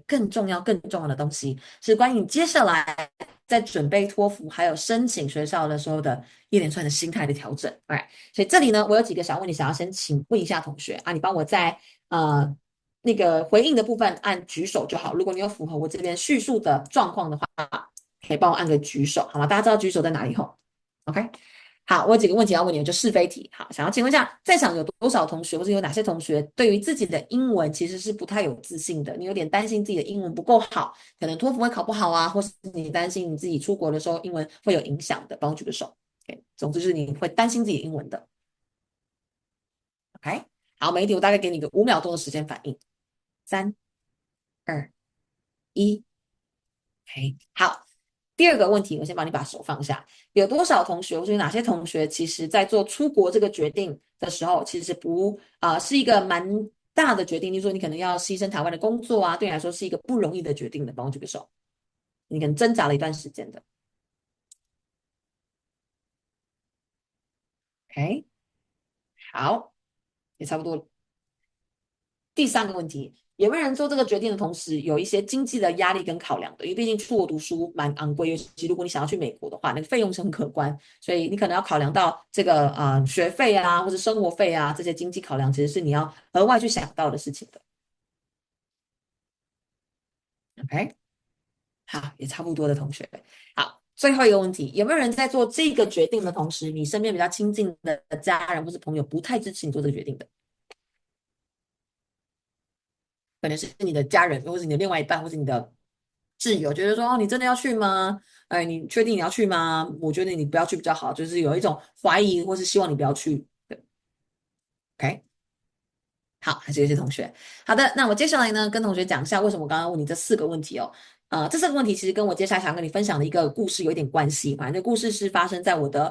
更重要、更重要的东西，是关于你接下来在准备托福还有申请学校的时候的一连串的心态的调整。哎，所以这里呢，我有几个小问题想要先请问一下同学啊，你帮我在那个回应的部分按举手就好。如果你有符合我这边叙述的状况的话，可以帮我按个举手，好吗？大家知道举手在哪里吼？OK。好，我有几个问题要问你，就是非题。好，想要请问一下，在场有多少同学，或者有哪些同学对于自己的英文其实是不太有自信的？你有点担心自己的英文不够好，可能托福会考不好啊，或是你担心你自己出国的时候英文会有影响的，帮我举个手。OK，总之就是你会担心自己的英文的。OK，好，每一题我大概给你个5秒钟的时间反应。3、2、1。OK，好。第二个问题，我先帮你把手放下。有多少同学，或者有哪些同学，其实在做出国这个决定的时候，其实不是一个蛮大的决定，就是说你可能要牺牲台湾的工作啊，对你来说是一个不容易的决定的。帮我举个手，你可能挣扎了一段时间的。OK，好，也差不多。第三个问题，有没有人做这个决定的同时，有一些经济的压力跟考量的？因为毕竟出国读书蛮昂贵，尤其如果你想要去美国的话，那个费用是很可观，所以你可能要考量到这个学费啊，或者生活费啊这些经济考量，其实是你要额外去想到的事情的。OK，好，也差不多的同学。好，最后一个问题，有没有人在做这个决定的同时，你身边比较亲近的家人或是朋友不太支持你做这个决定的？可能是你的家人，或是你的另外一半，或是你的挚友，觉得说哦，你真的要去吗？哎，你确定你要去吗？我觉得你不要去比较好，就是有一种怀疑，或是希望你不要去。对，OK，好，还是有些同学。好的，那我接下来呢，跟同学讲一下为什么我刚刚问你这四个问题哦。这四个问题其实跟我接下来想跟你分享的一个故事有一点关系。反正故事是发生在我的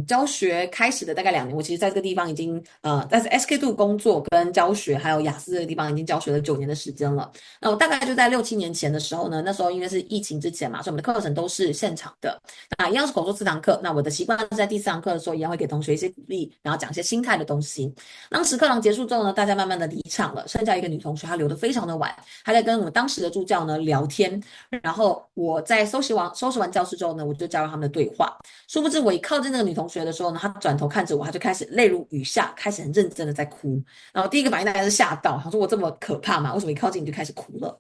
教学开始的大概2年。我其实在这个地方已经在 SK2 工作跟教学，还有雅思这个地方已经教学了9年的时间了。那我大概就在6、7年前的时候呢，那时候因为是疫情之前嘛，所以我们的课程都是现场的。那一样是口说4堂课。那我的习惯是在第4堂课的时候，一样会给同学一些鼓励，然后讲一些心态的东西。当时课堂结束之后呢，大家慢慢的离场了，剩下一个女同学，她留得非常的晚，她在跟我们当时的助教呢聊天，然后我在收拾完教室之后呢，我就加入他们的对话。殊不知我一靠近那个女同学的时候呢，她转头看着我，她就开始泪如雨下，开始很认真的在哭。然后第一个反应大概是吓到，她说我这么可怕吗？为什么一靠近你就开始哭了？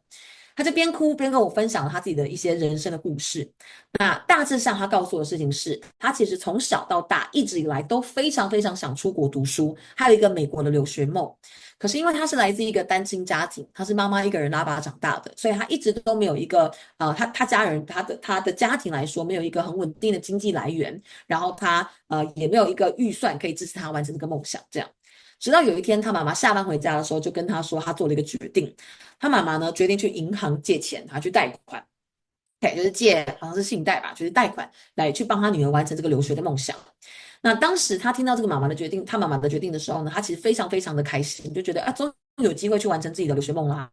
她就边哭边跟我分享了她自己的一些人生的故事。那大致上，他告诉我的事情是，他其实从小到大一直以来都非常非常想出国读书，还有一个美国的留学梦。可是因为他是来自一个单亲家庭，他是妈妈一个人拉拔长大的，所以他一直都没有一个他家人他的家庭来说没有一个很稳定的经济来源，然后他也没有一个预算可以支持他完成这个梦想，这样。直到有一天，他妈妈下班回家的时候，就跟他说，他做了一个决定。他妈妈呢，决定去银行借钱，他去贷款。对，就是借好像是信贷吧，就是贷款来去帮他女儿完成这个留学的梦想。那当时他听到这个妈妈的决定，他妈妈的决定的时候呢，他其实非常非常的开心，就觉得啊，终于有机会去完成自己的留学梦啦。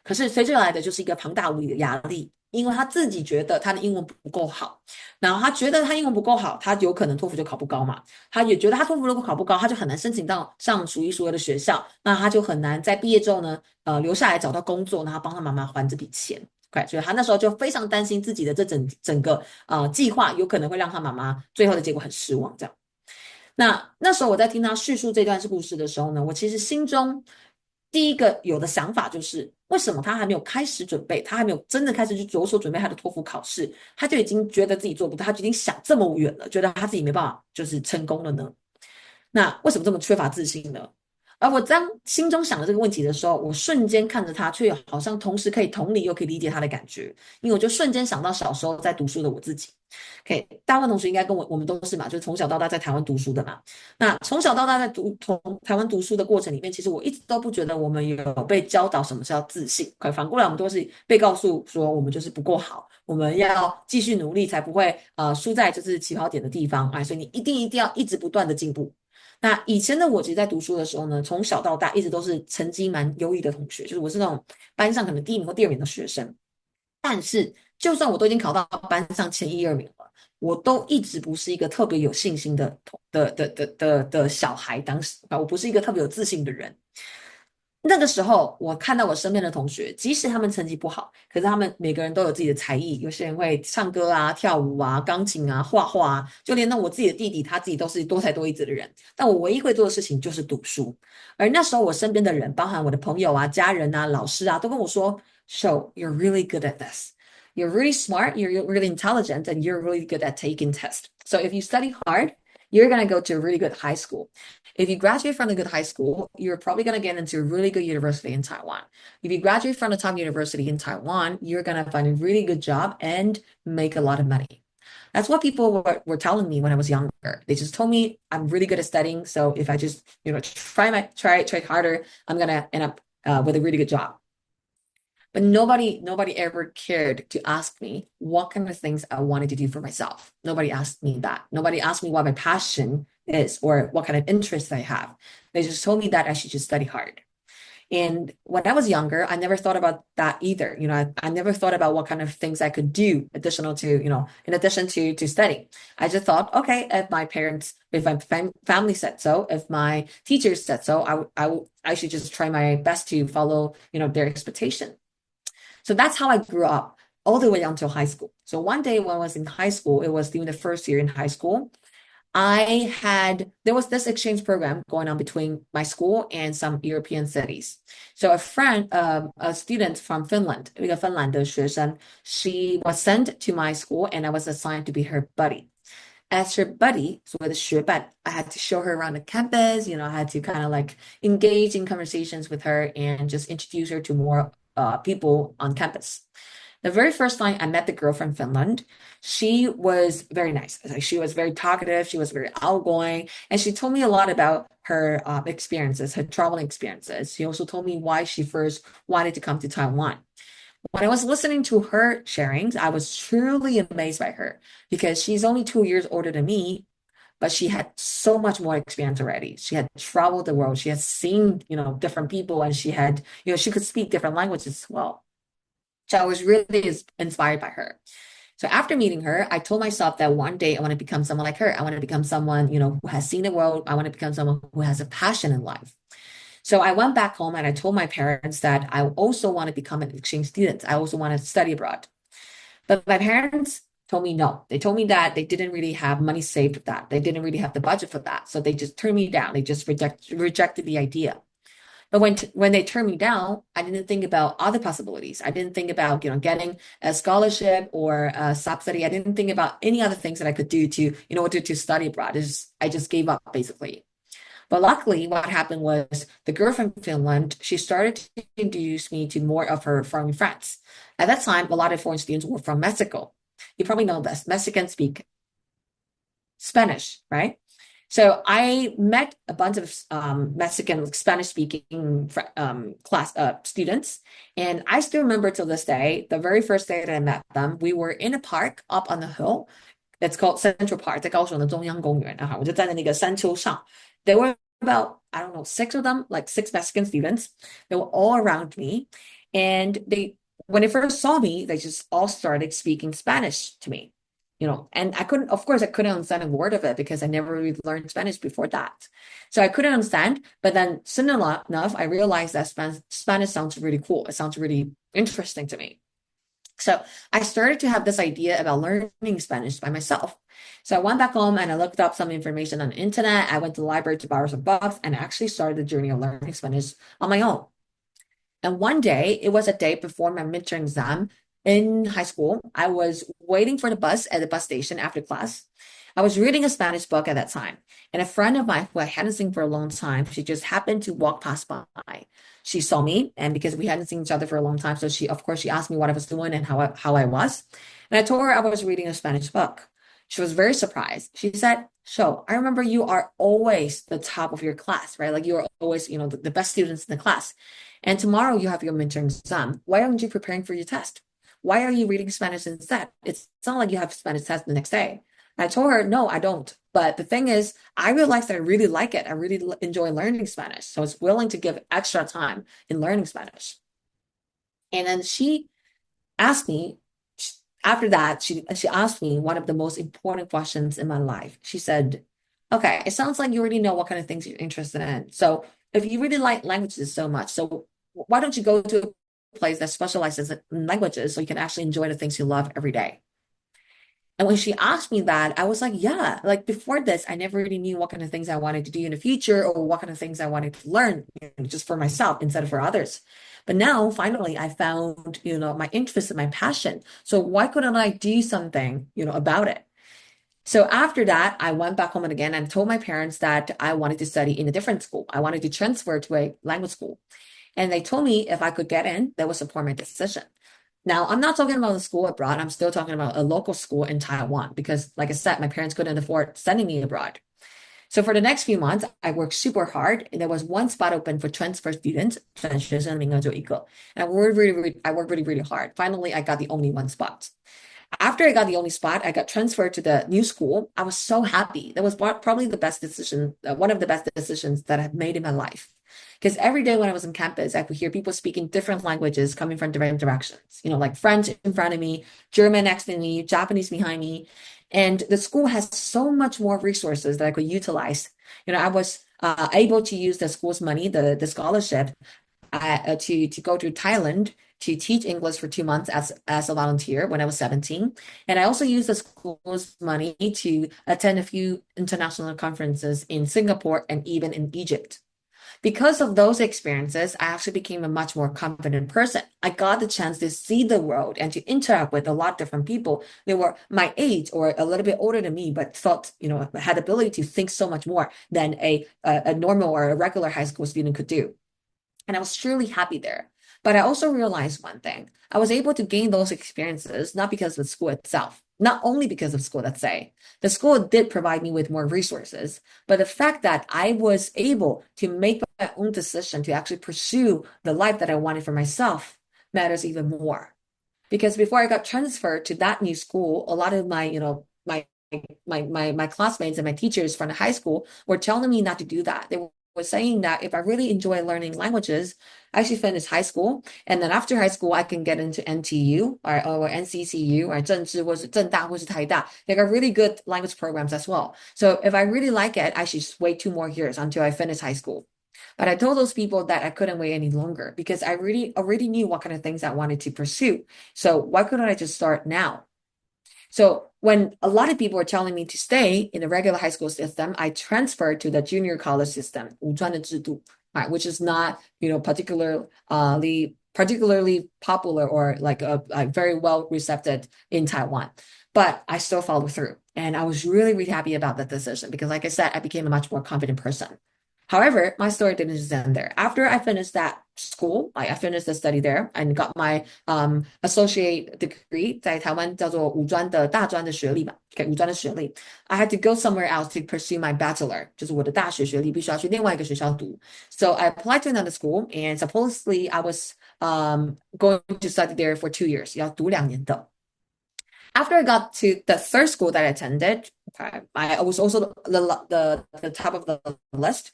可是随之而来的就是一个庞大无比的压力，因为他自己觉得他的英文不够好，然后他觉得他英文不够好，他有可能托福就考不高嘛。他也觉得他托福如果考不高，他就很难申请到上数一数二的学校，那他就很难在毕业之后呢，留下来找到工作，然后帮他妈妈还这笔钱。对，所以他那时候就非常担心自己的这整个计划有可能会让他妈妈最后的结果很失望，这样。那时候我在听他叙述这段故事的时候呢，我其实心中第一个有的想法就是，为什么他还没有开始准备，他还没有真的开始去着手准备他的托福考试，他就已经觉得自己做不到，他就已经想这么远了，觉得他自己没办法就是成功了呢？那为什么这么缺乏自信呢？而我当心中想了这个问题的时候，我瞬间看着他，却好像同时可以同理又可以理解他的感觉，因为我就瞬间想到小时候在读书的我自己。OK，大部分同学应该跟我们都是嘛，就是从小到大在台湾读书的嘛。那从小到大在从台湾读书的过程里面，其实我一直都不觉得我们有被教导什么叫自信。可反过来，我们都是被告诉说我们就是不够好，我们要继续努力才不会输在就是起跑点的地方。哎，所以你一定要一直不断的进步。那以前的我，其实在读书的时候呢，从小到大一直都是成绩蛮优异的同学，就是我是那种班上可能第1名或第2名的学生。但是，就算我都已经考到班上前1、2名了，我都一直不是一个特别有信心的小孩。当时我不是一个特别有自信的人。那个时候，我看到我身边的同学，即使他们成绩不好，可是他们每个人都有自己的才艺。有些人会唱歌啊、跳舞啊、钢琴啊、画画啊，就连那我自己的弟弟，他自己都是多才多艺的人。但我唯一会做的事情就是读书。而那时候，我身边的人，包含我的朋友啊、家人啊、老师啊，都跟我说：“So you're really good at this. You're really smart. You're really intelligent, and you're really good at taking tests. So if you study hard, you're gonna go to a really good high school. If you graduate from a good high school, you're probably going to get into a really good university in Taiwan. If you graduate from a top university in Taiwan, you're going to find a really good job and make a lot of money. That's what people were telling me when I was younger. They just told me I'm really good at studying. So if I just, try harder, I'm going to end up with a really good job. But nobody ever cared to ask me what kind of things I wanted to do for myself. Nobody asked me that. Nobody asked me what my passion is or what kind of interests I have. They just told me that I should just study hard. And when I was younger, I never thought about that either. I never thought about what kind of things I could do additional to, in addition to study. I just thought, okay, if my parents, if my family said so, if my teachers said so, I should just try my best to follow, their expectation. So that's how I grew up all the way until high school. So one day when I was in high school, it was during the first year in high school. There was this exchange program going on between my school and some European cities. So a student from Finland, 一个芬兰的学生, she was sent to my school and I was assigned to be her buddy. As her buddy, so with the I had to show her around the campus, I had to kind of like engage in conversations with her and just introduce her to more people on campus. The very first time I met the girl from Finland, she was very nice. Like, she was very talkative. She was very outgoing. And she told me a lot about her experiences, her traveling experiences. She also told me why she first wanted to come to Taiwan. When I was listening to her sharings, I was truly amazed by her because she's only 2 years older than me, but she had so much more experience already. She had traveled the world. She had seen, different people, and she had, she could speak different languages as well. So I was really inspired by her. So after meeting her, I told myself that one day I want to become someone like her. I want to become someone, who has seen the world. I want to become someone who has a passion in life. So I went back home and I told my parents that I also want to become an exchange student. I also want to study abroad. But my parents told me no. They told me that they didn't really have money saved for that. They didn't really have the budget for that. So they just turned me down. They just rejected the idea. But when they turned me down, I didn't think about other possibilities. I didn't think about, getting a scholarship or a subsidy. I didn't think about any other things that I could do to, in order to study abroad. I just gave up basically. But luckily, what happened was the girl from Finland, she started to introduce me to more of her foreign friends. At that time, a lot of foreign students were from Mexico. You probably know this. Mexicans speak Spanish, right? So I met a bunch of Mexican Spanish-speaking class students, and I still remember till this day, the very first day that I met them, we were in a park up on the hill. It's called Central Park, 在高雄的中央公园啊，我就站在那个山丘上. There were about, I don't know, 6 of them, like 6 Mexican students. They were all around me, and when they first saw me, they just all started speaking Spanish to me. And I couldn't understand a word of it because I never really learned Spanish before that. So I couldn't understand, but then soon enough, I realized that Spanish sounds really cool. It sounds really interesting to me. So I started to have this idea about learning Spanish by myself. So I went back home and I looked up some information on the internet. I went to the library to borrow some books and I actually started the journey of learning Spanish on my own. And one day, it was a day before my midterm exam in high school. I was waiting for the bus at the bus station after class. I was reading a Spanish book at that time, and a friend of mine who I hadn't seen for a long time, she just happened to walk past by. She saw me, and because we hadn't seen each other for a long time, so she asked me what I was doing and how I was. And I told her I was reading a Spanish book. She was very surprised. She said, "So I remember you are always the top of your class, right? Like you are always, the best students in the class. And tomorrow you have your midterm exam. Why aren't you preparing for your test? Why are you reading Spanish instead? It's not like you have Spanish test the next day." I told her, no, I don't. But the thing is, I realized that I really like it. I really enjoy learning Spanish. So I was willing to give extra time in learning Spanish. And then she asked me, after that, she asked me one of the most important questions in my life. She said, okay, it sounds like you already know what kind of things you're interested in. So if you really like languages so much, so why don't you go to a place that specializes in languages so you can actually enjoy the things you love every day? And when she asked me that, I was like, yeah, like before this, I never really knew what kind of things I wanted to do in the future or what kind of things I wanted to learn, just for myself instead of for others. But now, finally, I found, my interest and my passion. So why couldn't I do something, about it? So after that, I went back home and again and told my parents that I wanted to study in a different school. I wanted to transfer to a language school. And they told me if I could get in, they would support my decision. Now, I'm not talking about the school abroad. I'm still talking about a local school in Taiwan because, like I said, my parents couldn't afford sending me abroad. So for the next few months, I worked super hard. And there was one spot open for transfer students, 转学生名额就一个. And I worked really, really hard. Finally, I got the only one spot. After I got the only spot, I got transferred to the new school. I was so happy. That was probably the best decision, one of the best decisions that I've made in my life. Because every day when I was on campus, I could hear people speaking different languages coming from different directions, like French in front of me, German next to me, Japanese behind me. And the school has so much more resources that I could utilize. I was able to use the school's money, the scholarship, to go to Thailand to teach English for 2 months as a volunteer when I was 17. And I also used the school's money to attend a few international conferences in Singapore and even in Egypt. Because of those experiences, I actually became a much more confident person. I got the chance to see the world and to interact with a lot of different people. They were my age or a little bit older than me, but thought, had the ability to think so much more than a normal or a regular high school student could do. And I was truly happy there. But I also realized one thing. I was able to gain those experiences not because of the school itself, not only because of school, let's say. The school did provide me with more resources, but the fact that I was able to make my own decision to actually pursue the life that I wanted for myself matters even more. Because before I got transferred to that new school, a lot of my, my classmates and my teachers from the high school were telling me not to do that. They were saying that if I really enjoy learning languages, I should finish high school. And then after high school, I can get into NTU or NCCU or 政治 或是正大或是台大. They got really good language programs as well. So if I really like it, I should just wait 2 more years until I finish high school. But I told those people that I couldn't wait any longer because I really already knew what kind of things I wanted to pursue. So why couldn't I just start now? So when a lot of people were telling me to stay in the regular high school system, I transferred to the junior college system, 五专的制度, right, which is not, particularly popular or like very well received in Taiwan. But I still followed through. And I was really, really happy about that decision because, like I said, I became a much more confident person. However, my story didn't just end there. After I finished that school, I finished the study there and got my associate degree, 在台湾叫做五专的大专的学历嘛，五专的学历. I had to go somewhere else to pursue my bachelor, 就是我的大学学历必须要去另外一个学校读. So I applied to another school and supposedly I was going to study there for 2 years, 要读2年的. After I got to the third school that I attended, I was also the top of the list.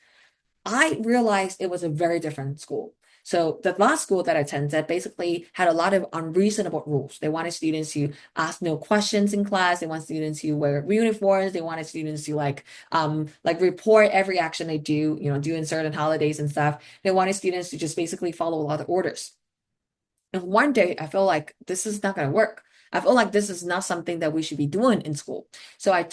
I realized it was a very different school. So the last school that I attended basically had a lot of unreasonable rules. They wanted students to ask no questions in class. They want students to wear uniforms. They wanted students to like report every action they do, during certain holidays and stuff. They wanted students to just basically follow a lot of orders. And one day I felt like this is not going to work. I feel like this is not something that we should be doing in school. So I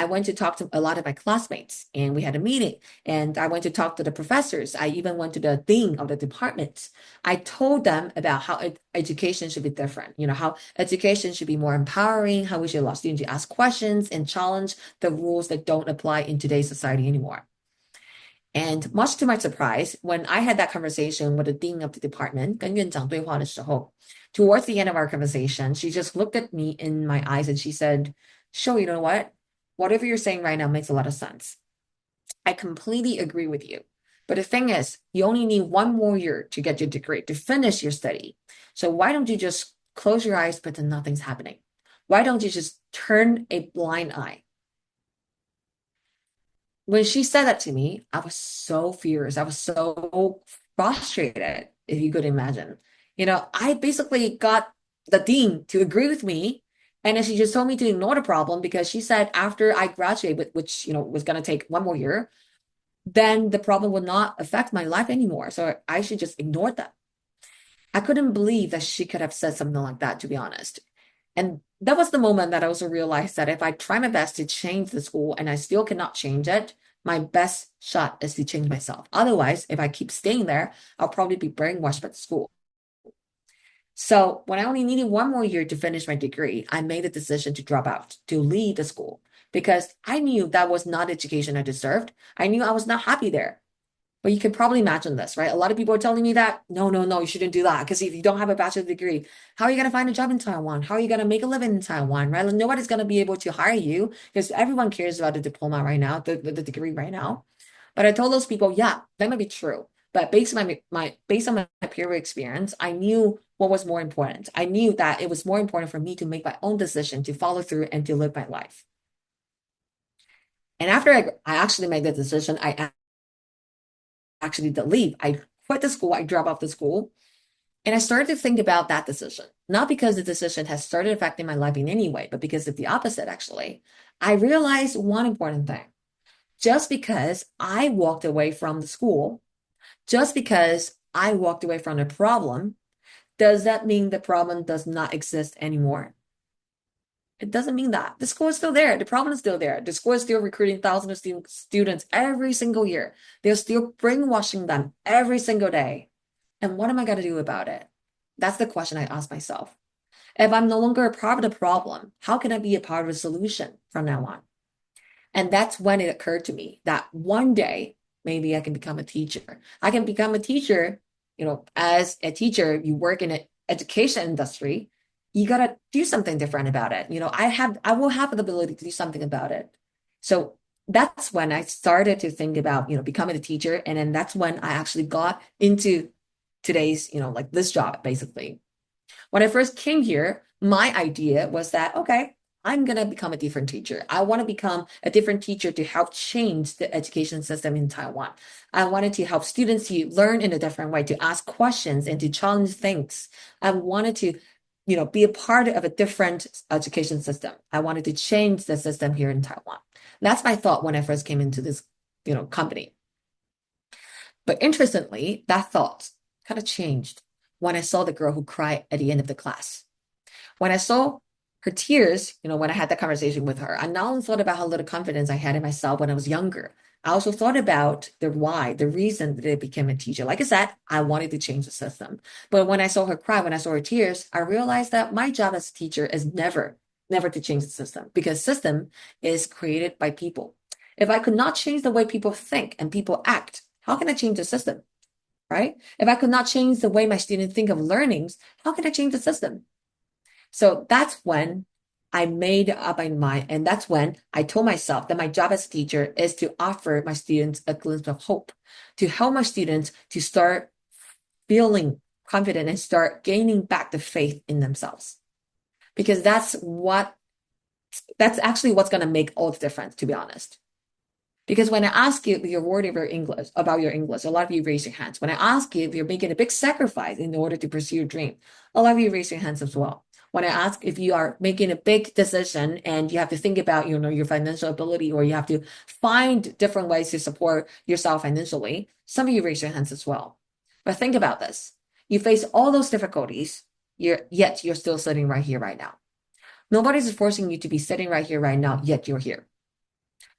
went to talk to a lot of my classmates and we had a meeting and I went to talk to the professors. I even went to the dean of the department. I told them about how education should be different, how education should be more empowering, how we should allow students to ask questions and challenge the rules that don't apply in today's society anymore. And much to my surprise, when I had that conversation with the dean of the department, 跟院长对话的时候, towards the end of our conversation, she just looked at me in my eyes and she said, "Sure, you know what? Whatever you're saying right now makes a lot of sense. I completely agree with you. But the thing is, you only need 1 more year to get your degree, to finish your study. So why don't you just close your eyes, pretend nothing's happening? Why don't you just turn a blind eye?" When she said that to me, I was so furious. I was so frustrated, if you could imagine. I basically got the dean to agree with me. And then she just told me to ignore the problem because she said after I graduate, which, was going to take 1 more year, then the problem would not affect my life anymore. So I should just ignore them. I couldn't believe that she could have said something like that, to be honest. And that was the moment that I also realized that if I try my best to change the school and I still cannot change it, my best shot is to change myself. Otherwise, if I keep staying there, I'll probably be brainwashed by the school. So when I only needed one more year to finish my degree, I made the decision to drop out, to leave the school, because I knew that was not the education I deserved. I knew I was not happy there. But you can probably imagine this, right? A lot of people are telling me that, no, no, no, you shouldn't do that. Because if you don't have a bachelor's degree, how are you going to find a job in Taiwan? How are you going to make a living in Taiwan, right? Like, nobody's going to be able to hire you because everyone cares about the diploma right now, the degree right now. But I told those people, yeah, that might be true. But based on my peer experience, I knew what was more important. I knew that it was more important for me to make my own decision, to follow through and to live my life. And after I actually made the decision, I actually did leave. I quit the school, I dropped off the school, and I started to think about that decision. Not because the decision has started affecting my life in any way, but because of the opposite, actually. I realized one important thing. Just because I walked away from the school, just because I walked away from the problem, does that mean the problem does not exist anymore? It doesn't mean that. The school is still there. The problem is still there. The school is still recruiting thousands of students every single year. They're still brainwashing them every single day. And what am I going to do about it? That's the question I ask myself. If I'm no longer a part of the problem, how can I be a part of the solution from now on? And that's when it occurred to me that one day, maybe I can become a teacher. I can become a teacher, as a teacher, you work in an education industry, you got to do something different about it. I will have the ability to do something about it. So that's when I started to think about, becoming a teacher. And then that's when I actually got into today's, like this job, basically. When I first came here, my idea was that, okay, I'm going to become a different teacher. I want to become a different teacher to help change the education system in Taiwan. I wanted to help students to learn in a different way, to ask questions and to challenge things. I wanted to, be a part of a different education system. I wanted to change the system here in Taiwan. That's my thought when I first came into this, company. But interestingly, that thought kind of changed when I saw the girl who cried at the end of the class. When I saw her tears, when I had that conversation with her, I not only thought about how little confidence I had in myself when I was younger, I also thought about the why, the reason that I became a teacher. Like I said, I wanted to change the system. But when I saw her cry, when I saw her tears, I realized that my job as a teacher is never, never to change the system because system is created by people. If I could not change the way people think and people act, how can I change the system? Right? If I could not change the way my students think of learnings, how can I change the system? So that's when I made up my mind. And that's when I told myself that my job as a teacher is to offer my students a glimpse of hope, to help my students to start feeling confident and start gaining back the faith in themselves. Because that's actually what's going to make all the difference, to be honest. Because when I ask you if you're worried about your English, a lot of you raise your hands. When I ask you if you're making a big sacrifice in order to pursue your dream, a lot of you raise your hands as well. When I ask if you are making a big decision and you have to think about, your financial ability, or you have to find different ways to support yourself financially, some of you raise your hands as well. But think about this. You face all those difficulties, yet you're still sitting right here right now. Nobody's forcing you to be sitting right here right now, yet you're here.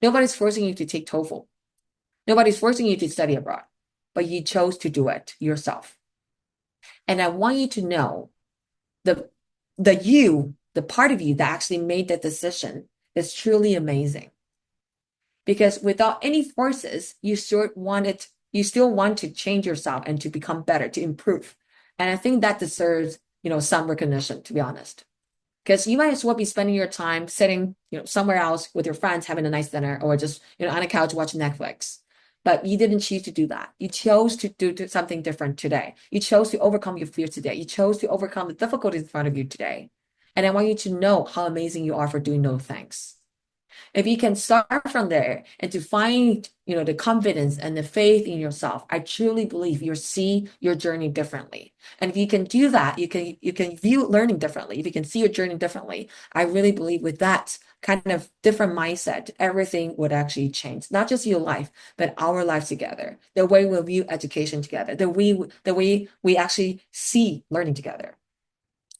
Nobody's forcing you to take TOEFL. Nobody's forcing you to study abroad, but you chose to do it yourself. And I want you to know the part of you that actually made that decision is truly amazing. Because without any forces, you still want to change yourself and to become better, to improve. And I think that deserves, some recognition, to be honest. Because you might as well be spending your time sitting, somewhere else with your friends having a nice dinner, or just, on a couch watching Netflix. But you didn't choose to do that. You chose to do something different today. You chose to overcome your fear today. You chose to overcome the difficulties in front of you today. And I want you to know how amazing you are for doing those things. If you can start from there and to find, the confidence and the faith in yourself, I truly believe you'll see your journey differently. And if you can do that, you can view learning differently. If you can see your journey differently, I really believe with that kind of different mindset, everything would actually change. Not just your life, but our lives together. The way we view education together, the way we actually see learning together.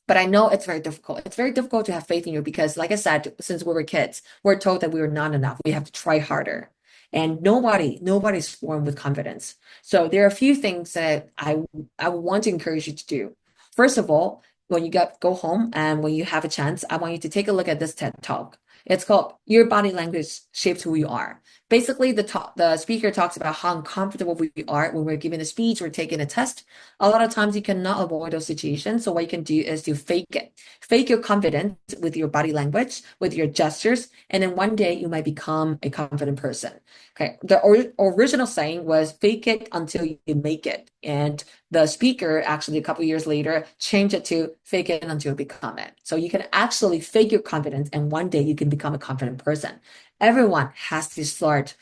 But I know it's very difficult. It's very difficult to have faith in you because, like I said, since we were kids, we're told that we were not enough. We have to try harder. And nobody's born with confidence. So there are a few things that I want to encourage you to do. First of all, when you go home and when you have a chance, I want you to take a look at this TED Talk. It's called Your Body Language Shapes Who You Are. Basically, the speaker talks about how uncomfortable we are when we're giving a speech or taking a test. A lot of times you cannot avoid those situations. So what you can do is to fake it. Fake your confidence with your body language, with your gestures, and then one day you might become a confident person. Okay. The original saying was fake it until you make it. And the speaker actually a couple of years later changed it to fake it until you become it. So you can actually fake your confidence and one day you can become a confident person. Everyone has to start,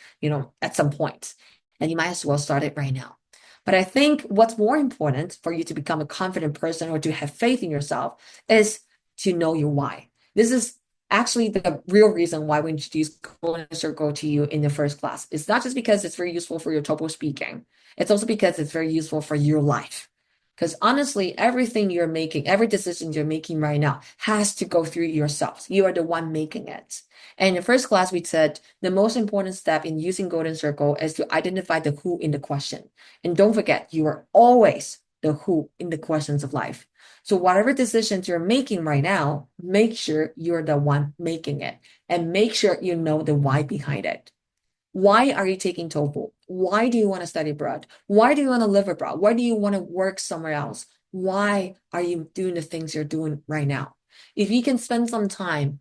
at some point, and you might as well start it right now. But I think what's more important for you to become a confident person or to have faith in yourself is to know your why. This is actually the real reason why we introduced Golden Circle to you in the first class. It's not just because it's very useful for your TOEFL speaking. It's also because it's very useful for your life. Because honestly, everything you're making, every decision you're making right now has to go through yourself. You are the one making it. And in the first class, we said the most important step in using Golden Circle is to identify the who in the question. And don't forget, you are always the who in the questions of life. So whatever decisions you're making right now, make sure you're the one making it and make sure you know the why behind it. Why are you taking TOEFL? Why do you want to study abroad? Why do you want to live abroad? Why do you want to work somewhere else? Why are you doing the things you're doing right now? If you can spend some time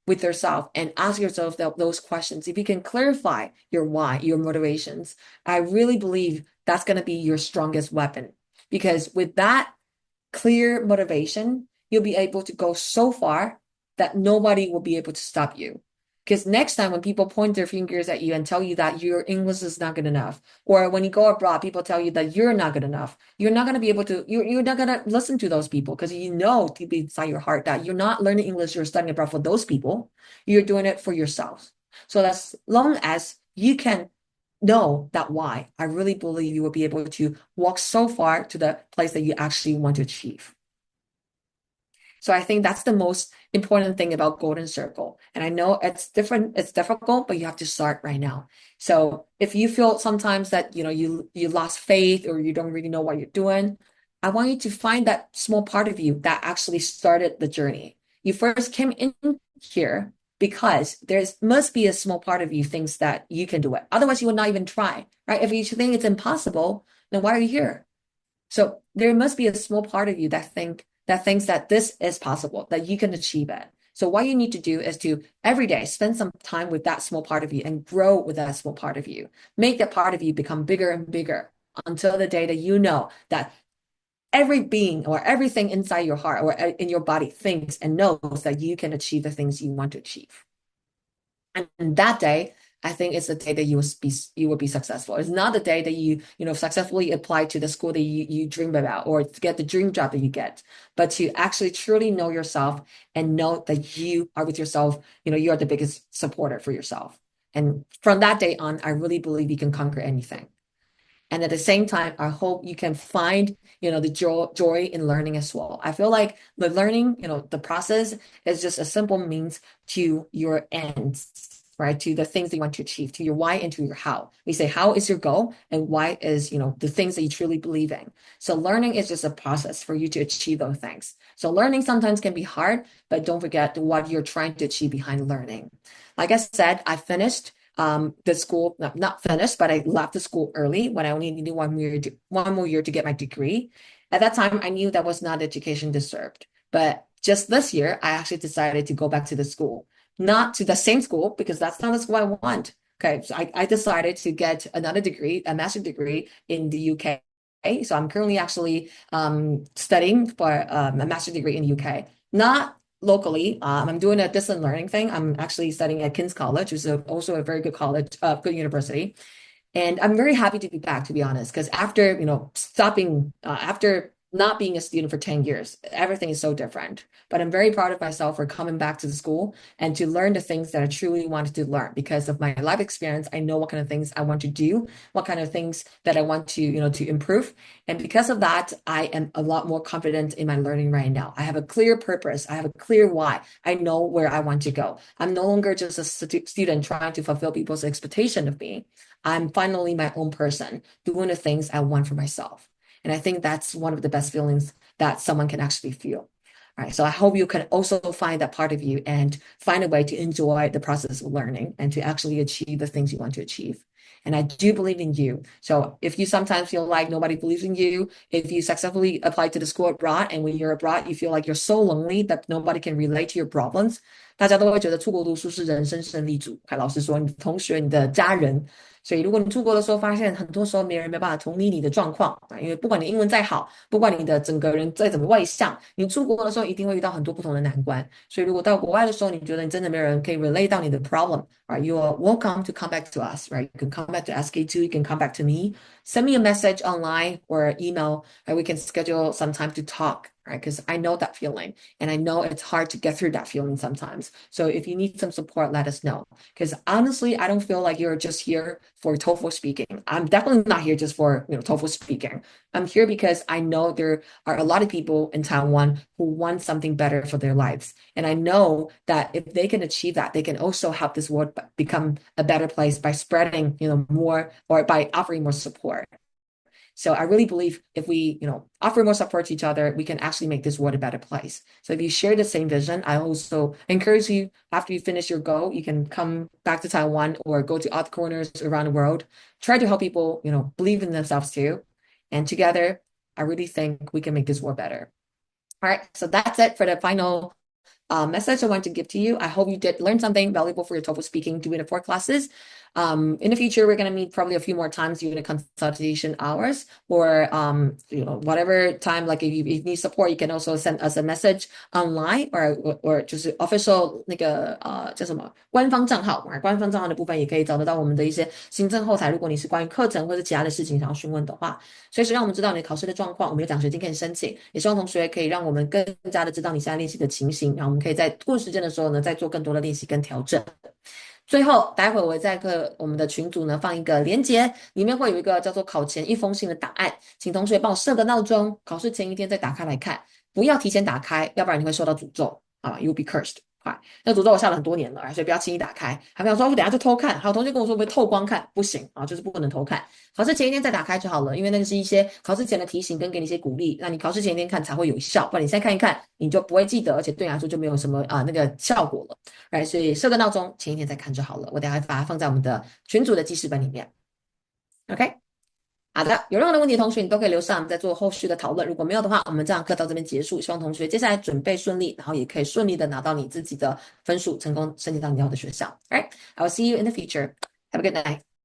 with yourself and ask yourself those questions, if you can clarify your why, your motivations, I really believe that's going to be your strongest weapon. Because with that clear motivation, you'll be able to go so far that nobody will be able to stop you. Because next time when people point their fingers at you and tell you that your English is not good enough, or when you go abroad, people tell you that you're not good enough, you're not going to be able to, you're not going to listen to those people because you know deep inside your heart that you're not learning English, you're studying abroad for those people. You're doing it for yourself. So as long as you can know that why, I really believe you will be able to walk so far to the place that you actually want to achieve. So I think that's the most important thing about Golden Circle. And I know it's different, it's difficult, but you have to start right now. So if you feel sometimes that you lost faith or you don't really know what you're doing, I want you to find that small part of you that actually started the journey. You first came in here because there must be a small part of you thinks that you can do it. Otherwise, you would not even try, right? If you think it's impossible, then why are you here? So there must be a small part of you that thinks that this is possible, that you can achieve it. So what you need to do is to every day spend some time with that small part of you and grow with that small part of you. Make that part of you become bigger and bigger until the day that you know that every being or everything inside your heart or in your body thinks and knows that you can achieve the things you want to achieve. And that day, I think it's the day that you will be successful. It's not the day that you successfully apply to the school that you dream about or to get the dream job that you get, but to actually truly know yourself and know that you are with yourself, you are the biggest supporter for yourself. And from that day on, I really believe you can conquer anything. And at the same time, I hope you can find, the joy in learning as well. I feel like the learning, the process is just a simple means to your ends, right? To the things that you want to achieve, to your why and to your how. We say how is your goal and why is, the things that you truly believe in. So learning is just a process for you to achieve those things. So learning sometimes can be hard, but don't forget what you're trying to achieve behind learning. Like I said, I finished the school, not finished, but I left the school early when I only needed one more year to get my degree. At that time, I knew that was not the education deserved. But just this year, I actually decided to go back to the school, not to the same school because that's not the school I want. Okay, so I decided to get another degree, a master's degree in the UK. So I'm currently actually studying for a master's degree in the UK. Not locally. I'm doing a distance learning thing. I'm actually studying at King's College, which is also a very good college, good university. And I'm very happy to be back, to be honest, because after, stopping, after not being a student for 10 years, everything is so different. But I'm very proud of myself for coming back to the school and to learn the things that I truly wanted to learn because of my life experience. I know what kind of things I want to do, what kind of things that I want to, to improve. And because of that, I am a lot more confident in my learning right now. I have a clear purpose. I have a clear why. I know where I want to go. I'm no longer just a student trying to fulfill people's expectation of me. I'm finally my own person, doing the things I want for myself. And I think that's one of the best feelings that someone can actually feel. All right. So I hope you can also find that part of you and find a way to enjoy the process of learning and to actually achieve the things you want to achieve. And I do believe in you. So if you sometimes feel like nobody believes in you, if you successfully apply to the school abroad, and when you're abroad, you feel like you're so lonely that nobody can relate to your problems, 大家都会觉得出国读书是人生胜利组。老师说，你的同学、你的家人，所以如果你出国的时候发现很多时候别人没办法同理你的状况啊，因为不管你英文再好，不管你的整个人再怎么外向，你出国的时候一定会遇到很多不同的难关。所以如果到国外的时候，你觉得你真的没有人可以 relate 到你的 problem， right? You are welcome to come back to us, right? You can come back to SK2, you can come back to me. Send me a message online or email, and we can schedule some time to talk. Right? Because I know that feeling and I know it's hard to get through that feeling sometimes. So if you need some support, let us know. Because honestly, I don't feel like you're just here for TOEFL speaking. I'm definitely not here just for TOEFL speaking. I'm here because I know there are a lot of people in Taiwan who want something better for their lives. And I know that if they can achieve that, they can also help this world become a better place by spreading, more or by offering more support. So I really believe if we, offer more support to each other, we can actually make this world a better place. So if you share the same vision, I also encourage you after you finish your goal, you can come back to Taiwan or go to other corners around the world. Try to help people, believe in themselves too. And together, I really think we can make this world better. All right, so that's it for the final message I want to give to you. I hope you did learn something valuable for your TOEFL speaking during the 4 classes. In the future, we're going to meet probably a few more times during the consultation hours or, whatever time, like if you need support, you can also send us a message online or 就是 official 那个叫什么官方账号嘛，官方账号的部分也可以找得到我们的一些行政后台。如果你是关于课程或者其他的事情想要询问的话，随时让我们知道你考试的状况，我们有奖学金可以申请。也希望同学可以让我们更加的知道你现在练习的情形，然后我们可以在过时间的时候呢，再做更多的练习跟调整。最后，待会我会在我们的群组呢放一个连结，里面会有一个叫做考前一封信的档案，请同学帮我设个闹钟，考试前一天再打开来看，不要提前打开，要不然你会受到诅咒啊，you'll be cursed。那诅咒我下了很多年了，所以不要轻易打开。还没有说我等下就偷看，还有同学跟我说会不会透光看，不行啊，就是不能偷看。考试前一天再打开就好了，因为那个是一些考试前的提醒跟给你一些鼓励，那你考试前一天看才会有效，不然你现在看一看你就不会记得，而且对你来说就没有什么那个效果了。right? 所以设个闹钟，前一天再看就好了。我等下把它放在我们的群组的记事本里面。OK。好的，有任何的问题，同学你都可以留上，我们再做后续的讨论。如果没有的话，我们这堂课到这边结束。希望同学接下来准备顺利，然后也可以顺利的拿到你自己的分数，成功申请到你要的学校。All right, I will see you in the future. Have a good night.